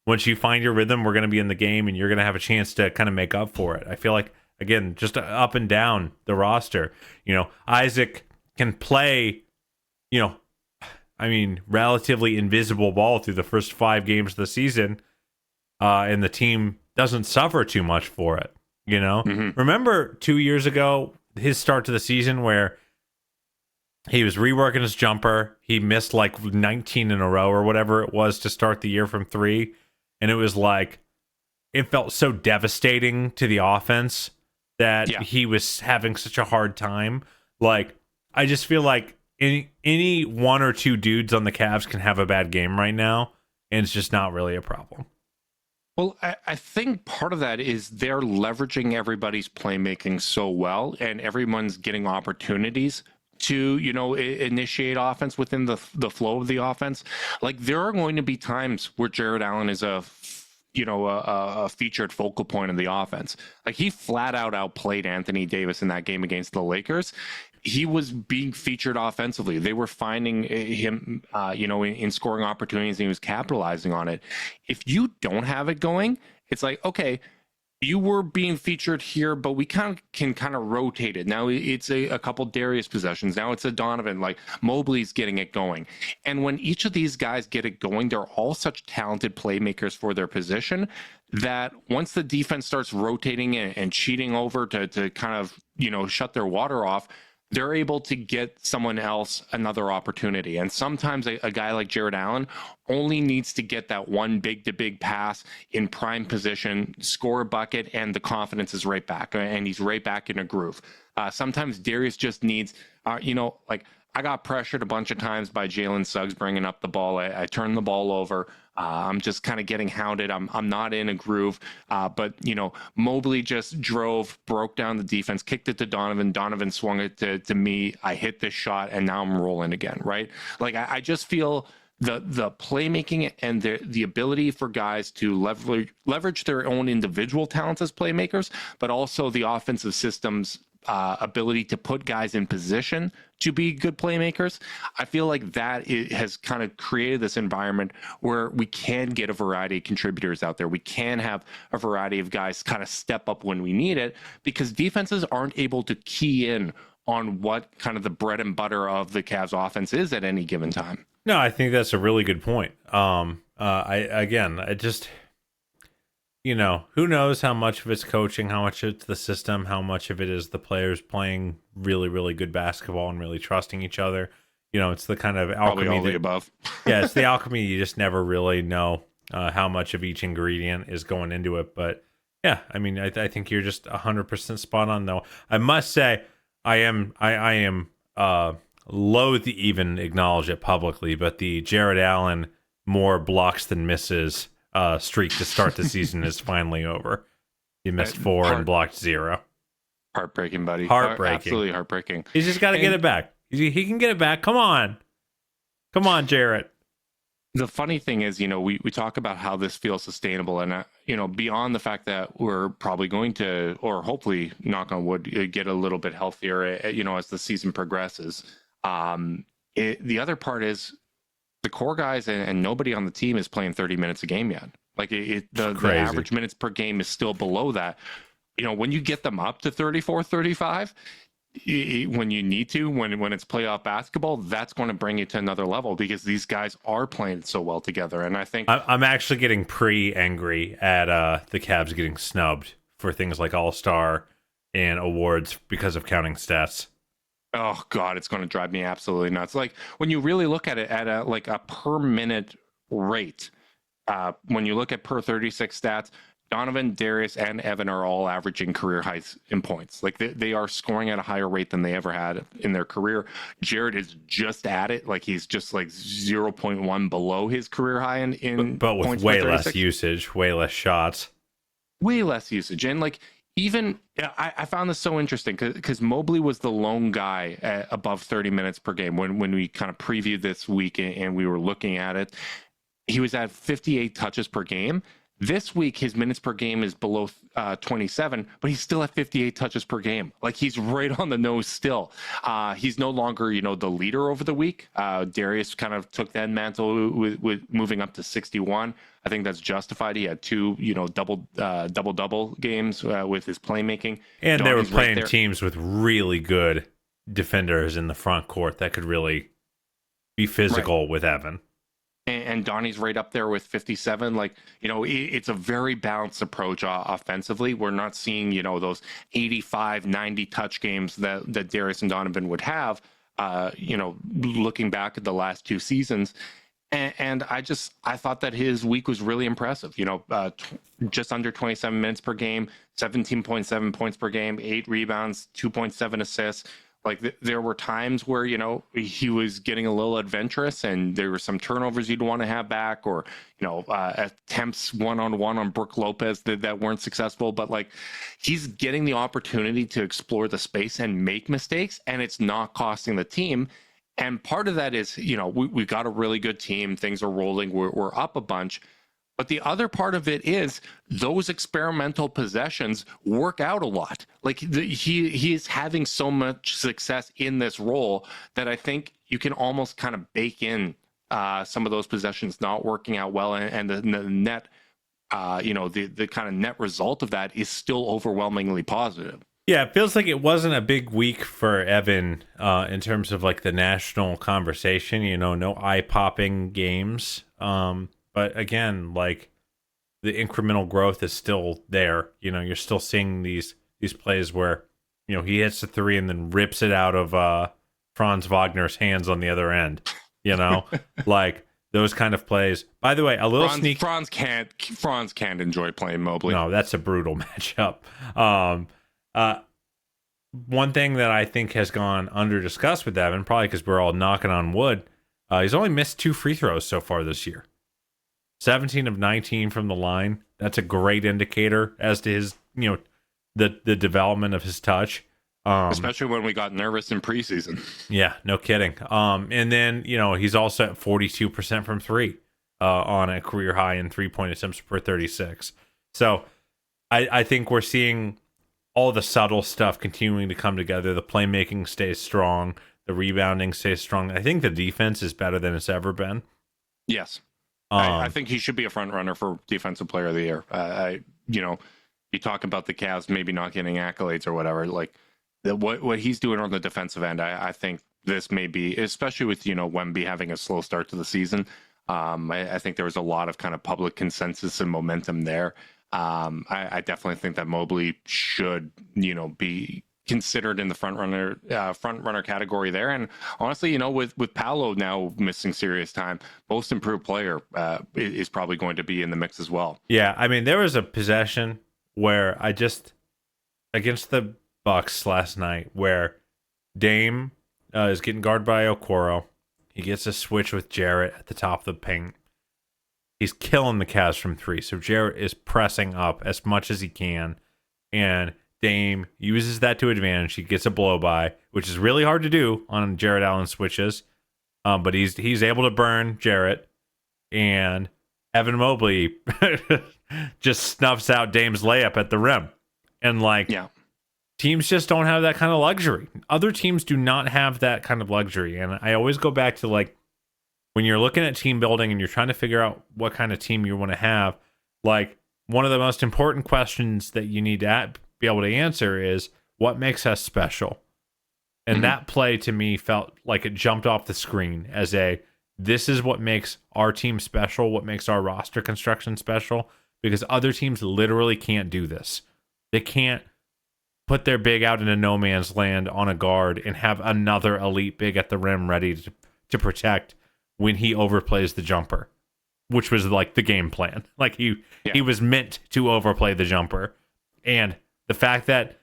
once you find your rhythm, we're going to be in the game, and you're going to have a chance to kind of make up for it. I feel again, just up and down the roster. Isaac can play. relatively invisible ball through the first 5 games of the season, and the team doesn't suffer too much for it. Remember 2 years ago, his start to the season where he was reworking his jumper. He missed like 19 in a row or whatever it was to start the year from 3. And it was like, it felt so devastating to the offense that he was having such a hard time. Like, I just feel like any 1 or 2 dudes on the Cavs can have a bad game right now, and it's just not really a problem. Well, I think part of that is they're leveraging everybody's playmaking so well, and everyone's getting opportunities to, initiate offense within the flow of the offense. Like, there are going to be times where Jared Allen is a featured focal point of the offense. Like, he flat out outplayed Anthony Davis in that game against the Lakers. He was being featured offensively. They were finding him, in scoring opportunities, and he was capitalizing on it. If you don't have it going, it's like, okay, you were being featured here, but we can rotate it. Now it's a couple Darius possessions. Now it's a Donovan. Like, Mobley's getting it going. And when each of these guys get it going, they're all such talented playmakers for their position that once the defense starts rotating and cheating over to kind of, shut their water off, they're able to get someone else another opportunity. And sometimes a guy like Jared Allen only needs to get that one big-to-big pass in prime position, score a bucket, and the confidence is right back, and he's right back in a groove. Sometimes Darius just needs, I got pressured a bunch of times by Jalen Suggs bringing up the ball. I turned the ball over. I'm just kind of getting hounded. I'm not in a groove. But Mobley just broke down the defense, kicked it to Donovan. Donovan swung it to me. I hit this shot, and now I'm rolling again, right? Like, I just feel the playmaking and the ability for guys to leverage their own individual talents as playmakers, but also the offensive system's ability to put guys in position to be good playmakers. I feel like that has kind of created this environment where we can get a variety of contributors out there. We can have a variety of guys kind of step up when we need it, because defenses aren't able to key in on what kind of the bread and butter of the Cavs offense is at any given time. No, I think that's a really good point. Who knows how much of it's coaching, how much it's the system, how much of it is the players playing really, really good basketball and really trusting each other. It's the kind of alchemy. Probably all the above. Yeah, it's the alchemy. You just never really know how much of each ingredient is going into it. But yeah, I think you're just 100% spot on, though. I must say, I am loath to even acknowledge it publicly, but the Jared Allen more blocks than misses streak to start the season is finally over. You missed 4 and blocked 0. Heartbreaking, buddy. Heartbreaking. Absolutely heartbreaking. He's just got to get it back. He can get it back. Come on, Jarrett. The funny thing is, we talk about how this feels sustainable, and beyond the fact that we're probably going to, or hopefully, knock on wood, get a little bit healthier, as the season progresses. The other part is the core guys and nobody on the team is playing 30 minutes a game yet. Like, the average minutes per game is still below that. When you get them up to 34, 35, when you need to, when it's playoff basketball, that's going to bring you to another level, because these guys are playing so well together. And I think I'm actually getting angry at the Cavs getting snubbed for things like All-Star and awards because of counting stats. Oh God, it's going to drive me absolutely nuts. Like, when you really look at it at a per minute rate, when you look at per 36 stats, Donovan, Darius, and Evan are all averaging career highs in points. Like, they are scoring at a higher rate than they ever had in their career. Jared is just at it. Like, he's just like 0.1 below his career high in but with points way less usage, way less shots. Way less usage. And like, even I found this so interesting because Mobley was the lone guy at above 30 minutes per game when we kind of previewed this week and we were looking at it. He was at 58 touches per game. This week, his minutes per game is below 27, but he's still at 58 touches per game. Like, he's right on the nose still. He's no longer, the leader over the week. Darius kind of took that mantle with moving up to 61. I think that's justified. He had 2, double games with his playmaking. And they were playing teams with really good defenders in the front court that could really be physical with Evan. And Donnie's right up there with 57. Like, it's a very balanced approach offensively. We're not seeing, those 85, 90 touch games that Darius and Donovan would have, looking back at the last 2 seasons. And I thought that his week was really impressive. Just under 27 minutes per game, 17.7 points per game, 8 rebounds, 2.7 assists. Like there were times where, he was getting a little adventurous and there were some turnovers you'd want to have back, or, attempts one-on-one on Brook Lopez that weren't successful. But like, he's getting the opportunity to explore the space and make mistakes, and it's not costing the team. And part of that is, we've got a really good team. Things are rolling. We're up a bunch. But the other part of it is those experimental possessions work out a lot. Like he is having so much success in this role that I think you can almost kind of bake in some of those possessions not working out well, and the net, the kind of net result of that is still overwhelmingly positive. Yeah, it feels like it wasn't a big week for Evan in terms of like the national conversation. No eye-popping games. But again, like the incremental growth is still there. You're still seeing these plays where, he hits a 3 and then rips it out of Franz Wagner's hands on the other end. Like those kind of plays. By the way, a little sneak. Franz can't enjoy playing Mobley. No, that's a brutal matchup. One thing that I think has gone under discussed with Evan, probably because we're all knocking on wood, he's only missed 2 free throws so far this year. 17 of 19 from the line. That's a great indicator as to his, the development of his touch. Especially when we got nervous in preseason. Yeah, no kidding. And then, he's also at 42% from 3 on a career high in 3-point attempts per 36. So I think we're seeing all the subtle stuff continuing to come together. The playmaking stays strong. The rebounding stays strong. I think the defense is better than it's ever been. Yes. I think he should be a front runner for Defensive Player of the Year. You talk about the Cavs maybe not getting accolades or whatever. Like what he's doing on the defensive end, I think this may be, especially with Wemby having a slow start to the season. I think there was a lot of kind of public consensus and momentum there. I definitely think that Mobley should be considered in the front runner category there. And honestly, with Paolo now missing serious time, most improved player is probably going to be in the mix as well. Yeah, I mean, there was a possession where against the Bucks last night, where Dame is getting guarded by Okoro. He gets a switch with Jarrett at the top of the paint. He's killing the Cavs from 3. So Jarrett is pressing up as much as he can, and Dame uses that to advantage. He gets a blow by, which is really hard to do on Jarrett Allen switches. But he's able to burn Jarrett, and Evan Mobley just snuffs out Dame's layup at the rim. And teams just don't have that kind of luxury. Other teams do not have that kind of luxury. And I always go back to when you're looking at team building and you're trying to figure out what kind of team you want to have, one of the most important questions that you need to be able to answer is what makes us special. And that play to me felt like it jumped off the screen as this is what makes our team special, what makes our roster construction special, because other teams literally can't do this. They can't put their big out into no man's land on a guard and have another elite big at the rim ready to protect when he overplays the jumper, which was the game plan. He was meant to overplay the jumper. And the fact that,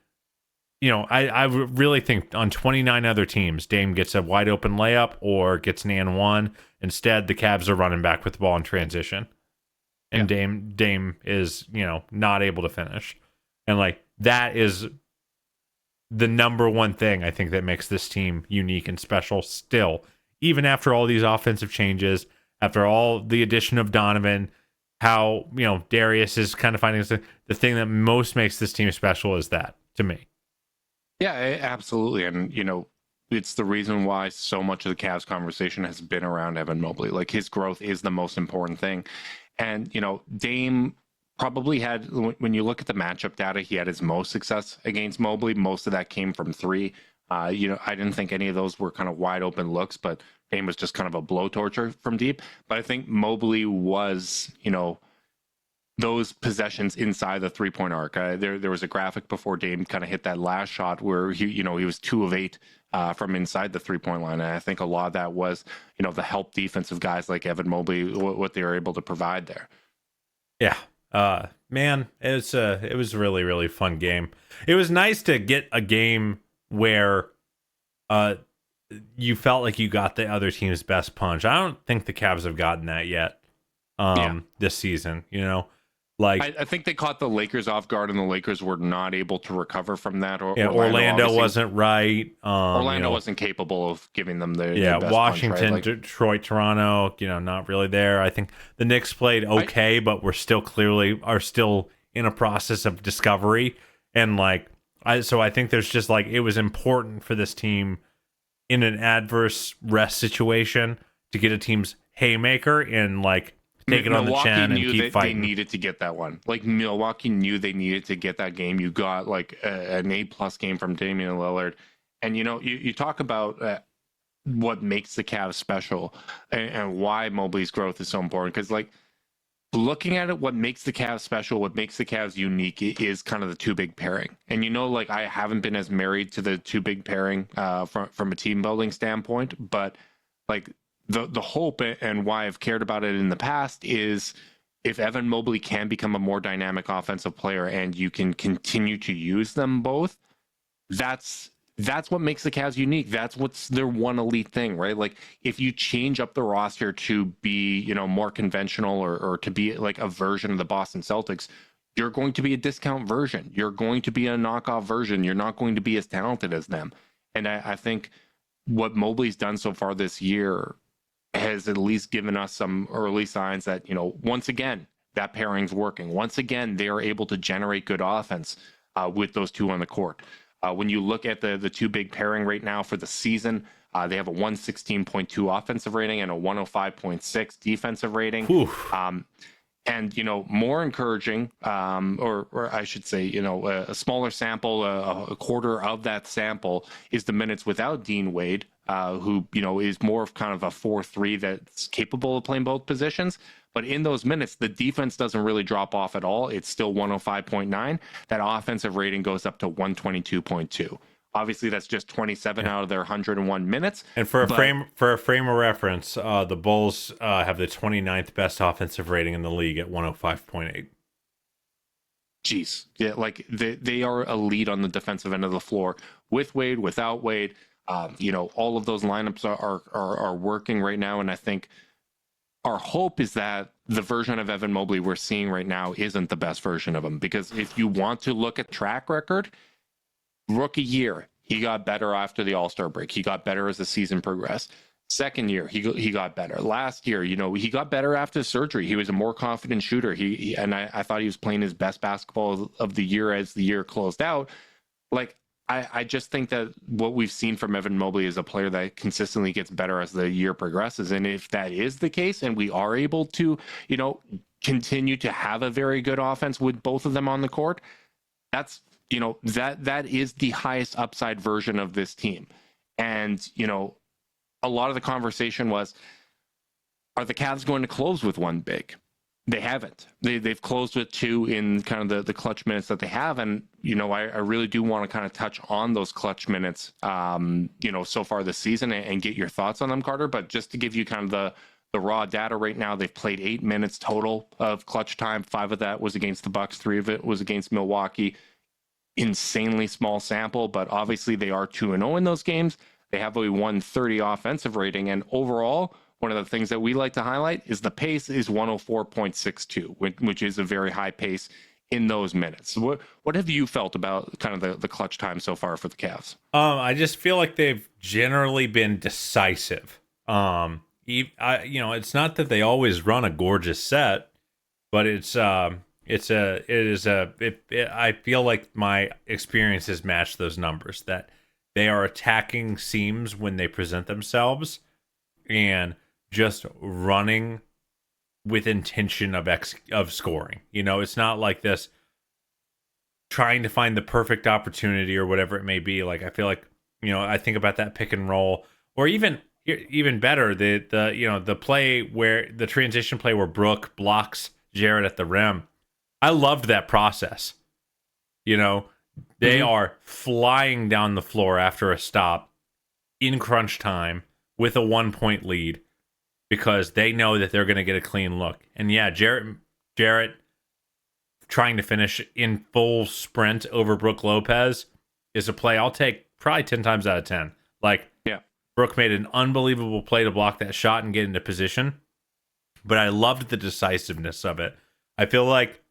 I really think on 29 other teams, Dame gets a wide open layup or gets an and one. Instead, the Cavs are running back with the ball in transition. And Dame is, not able to finish. And that is the number one thing I think that makes this team unique and special still, even after all these offensive changes, after all the addition of Donovan, how, Darius is kind of finding the thing that most makes this team special is that, to me. Yeah, absolutely. And, it's the reason why so much of the Cavs conversation has been around Evan Mobley. His growth is the most important thing. And, Dame probably had, when you look at the matchup data, he had his most success against Mobley. Most of that came from 3. I didn't think any of those were kind of wide open looks, but Dame was just kind of a blowtorch from deep. But I think Mobley was, those possessions inside the 3-point arc. There was a graphic before Dame kind of hit that last shot where he was 2 of 8 from inside the 3-point line. And I think a lot of that was, the help defensive guys like Evan Mobley, what they were able to provide there. Yeah. Man, it was a really, really fun game. It was nice to get a game where you felt like you got the other team's best punch. I don't think the Cavs have gotten that yet this season, Like, I think they caught the Lakers off guard, and the Lakers were not able to recover from that. Orlando wasn't right. Orlando wasn't capable of giving them the best Washington, punch, right? Detroit, Toronto, not really there. I think the Knicks played okay, but we're still are still in a process of discovery. And so I think there's just it was important for this team in an adverse rest situation to get a team's haymaker and take it on the chin and keep fighting. They needed to get that one. Milwaukee knew they needed to get that game. You got an A+ game from Damian Lillard, and you talk about what makes the Cavs special and why Mobley's growth is so important. Because looking at it, what makes the Cavs special, what makes the Cavs unique is kind of the 2 big pairing. And I haven't been as married to the 2 big pairing from a team building standpoint, but the hope and why I've cared about it in the past is if Evan Mobley can become a more dynamic offensive player and you can continue to use them both, that's what makes the Cavs unique. That's what's their one elite thing, right? If you change up the roster to be, more conventional or to be a version of the Boston Celtics, you're going to be a discount version. You're going to be a knockoff version. You're not going to be as talented as them. And I think what Mobley's done so far this year has at least given us some early signs that, once again, that pairing's working. Once again, they are able to generate good offense with those 2 on the court. When you look at the 2 big pairing right now for the season, they have a 116.2 offensive rating and a 105.6 defensive rating. And, more encouraging, or I should say, a smaller sample, a quarter of that sample is the minutes without Dean Wade, who, is more of kind of a 4-3 that's capable of playing both positions. But in those minutes, the defense doesn't really drop off at all. It's still 105.9. That offensive rating goes up to 122.2. Obviously, that's just 27 out of their 101 minutes. And for a frame of reference, the Bulls have the 29th best offensive rating in the league at 105.8. Jeez, yeah, they are elite on the defensive end of the floor with Wade, without Wade. All of those lineups are working right now, and I think our hope is that the version of Evan Mobley we're seeing right now isn't the best version of him. Because if you want to look at track record, rookie year, he got better after the All-Star break. He got better as the season progressed. Second year, he got better. Last year, he got better after surgery. He was a more confident shooter. I thought he was playing his best basketball of the year as the year closed out. I just think that what we've seen from Evan Mobley is a player that consistently gets better as the year progresses. And if that is the case, and we are able to, continue to have a very good offense with both of them on the court, that's, that is the highest upside version of this team. And, a lot of the conversation was, are the Cavs going to close with 1 big? They haven't. They've closed with 2 in kind of the clutch minutes that they have. And, I really do want to kind of touch on those clutch minutes, so far this season and get your thoughts on them, Carter. But just to give you kind of the raw data right now, they've played 8 minutes total of clutch time. 5 of that was against the Bucks. 3 of it was against Milwaukee. Insanely small sample, but obviously they are 2-0 in those games. They have a 130 offensive rating. And overall, one of the things that we like to highlight is the pace is 104.62, which is a very high pace in those minutes. What have you felt about kind of the clutch time so far for the Cavs? I just feel like they've generally been decisive. It's not that they always run a gorgeous set, but I feel like my experiences match those numbers, that they are attacking seams when they present themselves and just running with intention of scoring. It's not like this trying to find the perfect opportunity or whatever it may be. I feel like, I think about that pick and roll, or even even better, the play where the transition play where Brooke blocks Jarrett at the rim. I loved that process. They are flying down the floor after a stop in crunch time with a 1-point lead because they know that they're going to get a clean look. And yeah, Jarrett trying to finish in full sprint over Brooke Lopez is a play I'll take probably 10 times out of 10. Like, Yeah. Brooke made an unbelievable play to block that shot and get into position, but I loved the decisiveness of it. I feel like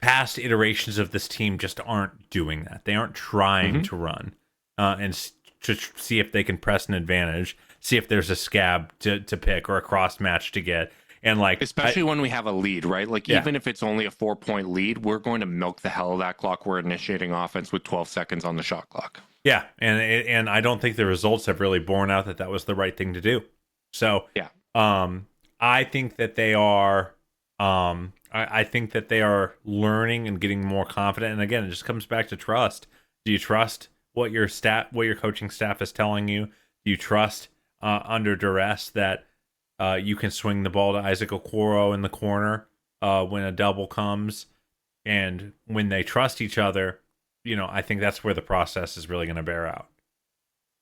past iterations of this team just aren't doing that. They aren't trying to run to see if they can press an advantage, see if there's a scab to pick or a cross match to get. And like, especially when we have a lead, right? Like, even if it's only a 4-point lead, we're going to milk the hell of that clock. We're initiating offense with 12 seconds on the shot clock. Yeah, and I don't think the results have really borne out that was the right thing to do. So yeah, I think that they are. I think that they are learning and getting more confident. And again, it just comes back to trust. Do you trust what your coaching staff is telling you? Do you trust under duress that you can swing the ball to Isaac Okoro in the corner when a double comes? And when they trust each other, I think that's where the process is really going to bear out.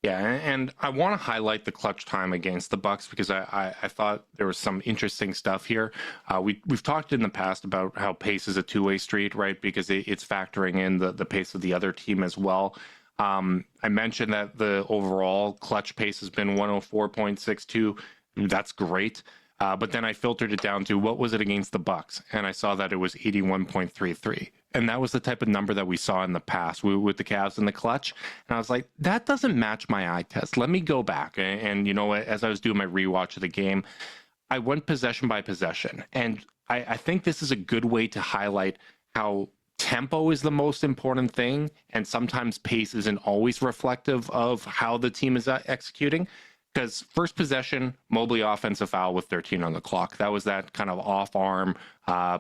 Yeah, and I want to highlight the clutch time against the Bucks because I thought there was some interesting stuff here. We've talked in the past about how pace is a two-way street, right? Because it's factoring in the pace of the other team as well. I mentioned that the overall clutch pace has been 104.62. That's great. But then I filtered it down to what was it against the Bucks, and I saw that it was 81.33. And that was the type of number that we saw in the past with the Cavs in the clutch. And I was like, that doesn't match my eye test. Let me go back. And as I was doing my rewatch of the game, I went possession by possession. And I think this is a good way to highlight how tempo is the most important thing. And sometimes pace isn't always reflective of how the team is executing. Because first possession, Mobley offensive foul with 13 on the clock. That was that kind of off-arm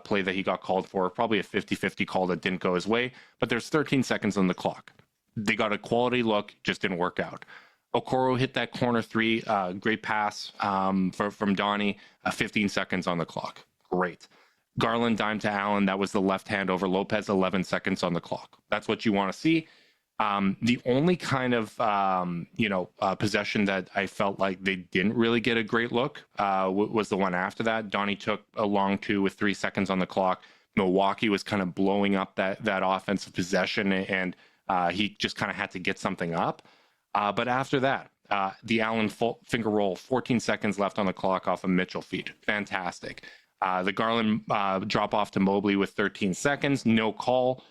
play that he got called for. Probably a 50-50 call that didn't go his way. But there's 13 seconds on the clock. They got a quality look, just didn't work out. Okoro hit that corner three. Great pass from Donnie. 15 seconds on the clock. Great. Garland dime to Allen. That was the left hand over Lopez. 11 seconds on the clock. That's what you want to see. The only kind of, possession that I felt like they didn't really get a great look was the one after that. Donnie took a long two with 3 seconds on the clock. Milwaukee was kind of blowing up that offensive possession, and he just kind of had to get something up. But after that, the Allen finger roll, 14 seconds left on the clock off a Mitchell feed. Fantastic. The Garland drop off to Mobley with 13 seconds, no call.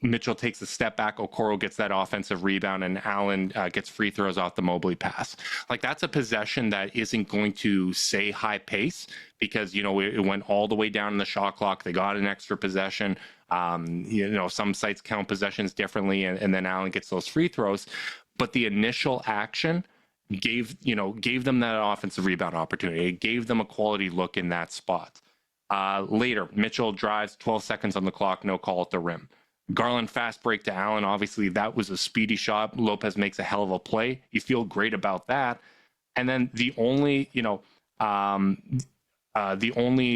Mitchell takes a step back. Okoro gets that offensive rebound, and Allen gets free throws off the Mobley pass. Like, that's a possession that isn't going to say high pace because, it went all the way down in the shot clock. They got an extra possession. Some sites count possessions differently, and then Allen gets those free throws. But the initial action gave them that offensive rebound opportunity. It gave them a quality look in that spot. Later, Mitchell drives, 12 seconds on the clock, no call at the rim. Garland fast break to Allen. Obviously, that was a speedy shot. Lopez makes a hell of a play. You feel great about that. And then the only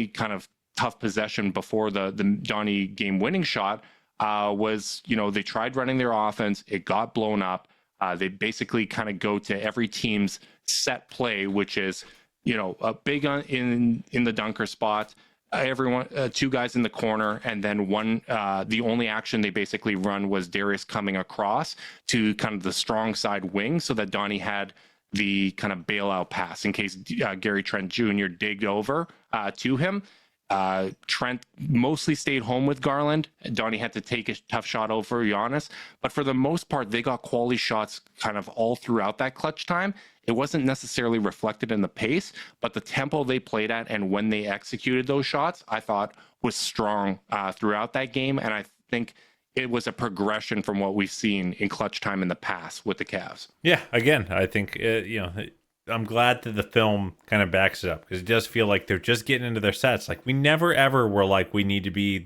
kind of tough possession before the Donnie game-winning shot was, they tried running their offense. It got blown up. They basically kind of go to every team's set play, which is, a big in the dunker spot. Everyone, two guys in the corner, and then one. The only action they basically run was Darius coming across to kind of the strong side wing, so that Donnie had the kind of bailout pass in case Gary Trent Jr. digged over to him. Trent mostly stayed home with Garland. Donnie had to take a tough shot over Giannis, but for the most part, they got quality shots kind of all throughout that clutch time. It wasn't necessarily reflected in the pace, but the tempo they played at and when they executed those shots, I thought was strong throughout that game. And I think it was a progression from what we've seen in clutch time in the past with the Cavs. Yeah, again, I think, I'm glad that the film kind of backs it up because it does feel like they're just getting into their sets. Like, we never, ever were like, we need to be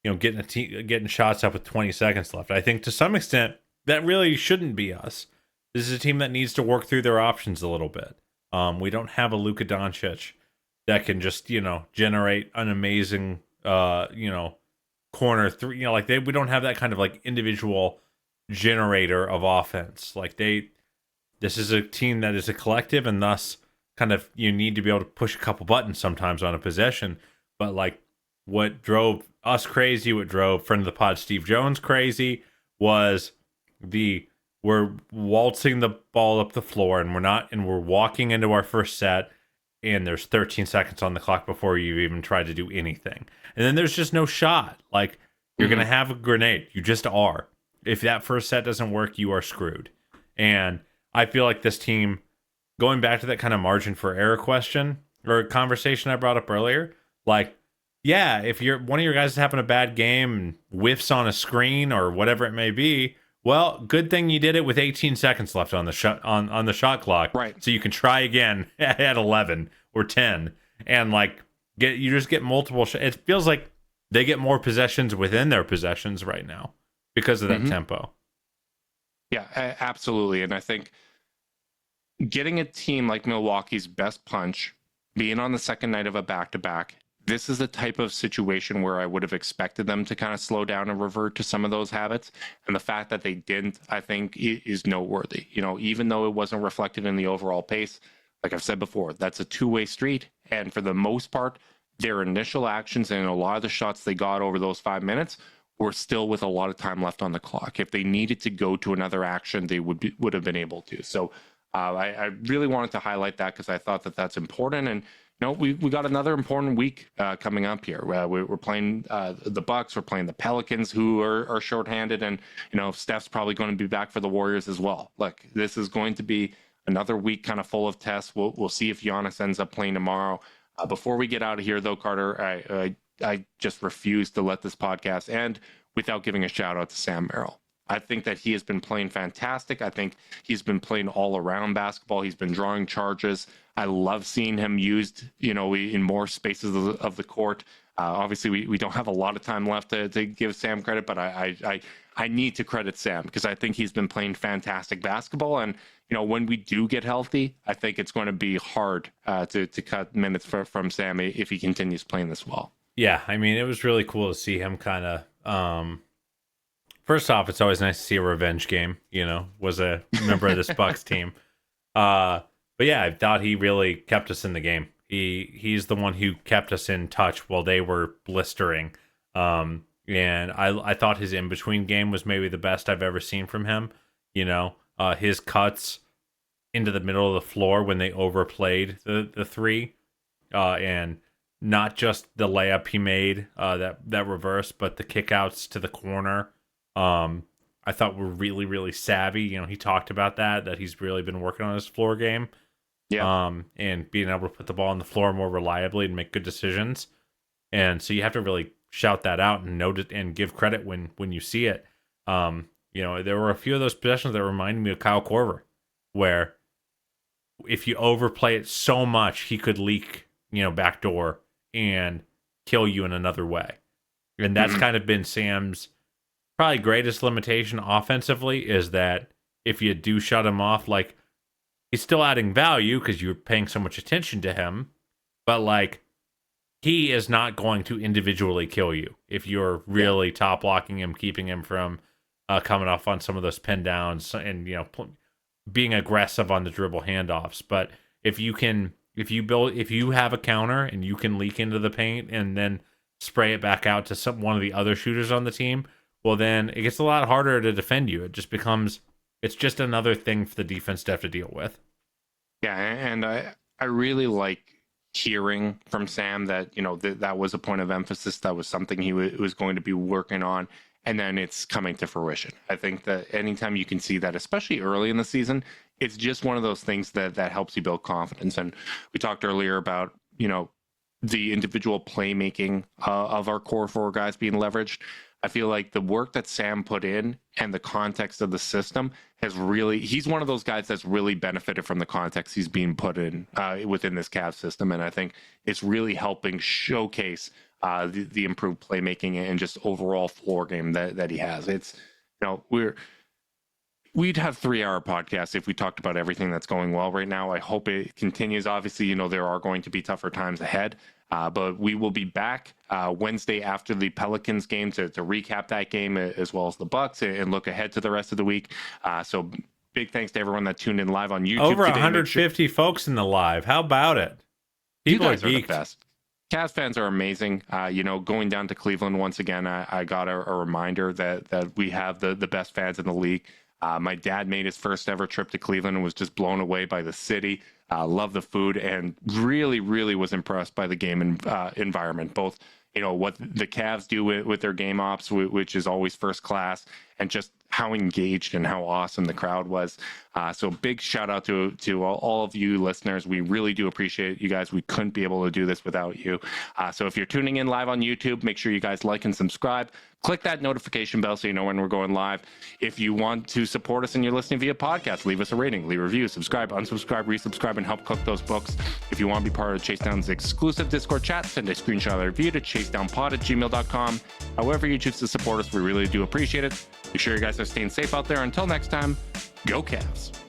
getting shots up with 20 seconds left. I think to some extent that really shouldn't be us. This is a team that needs to work through their options a little bit. We don't have a Luka Doncic that can just, generate an amazing, corner three. We don't have that kind of like individual generator of offense. This is a team that is a collective, and thus kind of you need to be able to push a couple buttons sometimes on a possession. But like what drove us crazy, what drove friend of the pod Steve Jones crazy was we're waltzing the ball up the floor and we're walking into our first set and there's 13 seconds on the clock before you even try to do anything. And then there's just no shot. Like you're going to have a grenade. You just are. If that first set doesn't work, you are screwed. And I feel like this team, going back to that kind of margin for error question or conversation I brought up earlier, like, yeah, if one of your guys is having a bad game and whiffs on a screen or whatever it may be, well, good thing you did it with 18 seconds left on the shot on the shot clock, right? So you can try again at 11 or 10, and you just get multiple. It feels like they get more possessions within their possessions right now because of that tempo. Yeah, absolutely, and I think getting a team like Milwaukee's best punch, being on the second night of a back-to-back. This is the type of situation where I would have expected them to kind of slow down and revert to some of those habits. And the fact that they didn't, I think, is noteworthy. Even though it wasn't reflected in the overall pace, like I've said before, that's a two-way street. And for the most part, their initial actions and a lot of the shots they got over those 5 minutes were still with a lot of time left on the clock. If they needed to go to another action, they would have been able to. So I really wanted to highlight that because I thought that that's important. And we got another important week coming up here. We're playing the Bucks. We're playing the Pelicans, who are shorthanded, and Steph's probably going to be back for the Warriors as well. Look, this is going to be another week kind of full of tests. We'll see if Giannis ends up playing tomorrow. Before we get out of here, though, Carter, I just refuse to let this podcast end without giving a shout out to Sam Merrill. I think that he has been playing fantastic. I think he's been playing all around basketball. He's been drawing charges. I love seeing him used, in more spaces of the court. Obviously, we don't have a lot of time left to give Sam credit, but I need to credit Sam because I think he's been playing fantastic basketball. And, when we do get healthy, I think it's going to be hard to cut minutes from Sam if he continues playing this well. Yeah, I mean, it was really cool to see him kind of... First off, it's always nice to see a revenge game, was a member of this Bucks team. But yeah, I thought he really kept us in the game. He's the one who kept us in touch while they were blistering. And I thought his in-between game was maybe the best I've ever seen from him. His cuts into the middle of the floor when they overplayed the three. And not just the layup he made, that reverse, but the kickouts to the corner. I thought were really, really savvy. He talked about that he's really been working on his floor game. Yeah. And being able to put the ball on the floor more reliably and make good decisions. And so you have to really shout that out and note it and give credit when you see it. There were a few of those possessions that reminded me of Kyle Korver, where if you overplay it so much, he could leak, backdoor and kill you in another way. And that's kind of been Sam's probably greatest limitation offensively, is that if you do shut him off, he's still adding value because you're paying so much attention to him, but he is not going to individually kill you if you're really top blocking him, keeping him from coming off on some of those pin downs and being aggressive on the dribble handoffs. But if you have a counter and you can leak into the paint and then spray it back out to one of the other shooters on the team, well, then it gets a lot harder to defend you. It just becomes, it's just another thing for the defense to have to deal with. Yeah, and I really like hearing from Sam that, that was a point of emphasis. That was something he was going to be working on, and then it's coming to fruition. I think that anytime you can see that, especially early in the season, it's just one of those things that helps you build confidence. And we talked earlier about, the individual playmaking of our core four guys being leveraged. I feel like the work that Sam put in and the context of the system he's one of those guys that's really benefited from the context he's being put in within this Cavs system. And I think it's really helping showcase the improved playmaking and just overall floor game that he has. It's, we'd have 3-hour podcasts if we talked about everything that's going well right now. I hope it continues. Obviously, there are going to be tougher times ahead, but we will be back Wednesday after the Pelicans game to recap that game, as well as the Bucks, and look ahead to the rest of the week. So big thanks to everyone that tuned in live on YouTube. Over today. 150 folks in the live. How about it? People you guys are the geeked. best. Cavs fans are amazing. Going down to Cleveland once again, I got a reminder that we have the best fans in the league. My dad made his first ever trip to Cleveland and was just blown away by the city. Loved the food and really, really was impressed by the game environment. Both, what the Cavs do with their game ops, which is always first class, and just how engaged and how awesome the crowd was. So big shout out to all of you listeners. We really do appreciate you guys. We couldn't be able to do this without you. So if you're tuning in live on YouTube, make sure you guys like and subscribe. Click that notification bell so you know when we're going live. If you want to support us and you're listening via podcast, leave us a rating, leave a review, subscribe, unsubscribe, resubscribe, and help cook those books. If you want to be part of Chase Down's exclusive Discord chat, send a screenshot of the review to chasedownpod@gmail.com. However you choose to support us, we really do appreciate it. Make sure you guys are staying safe out there. Until next time, go Cavs.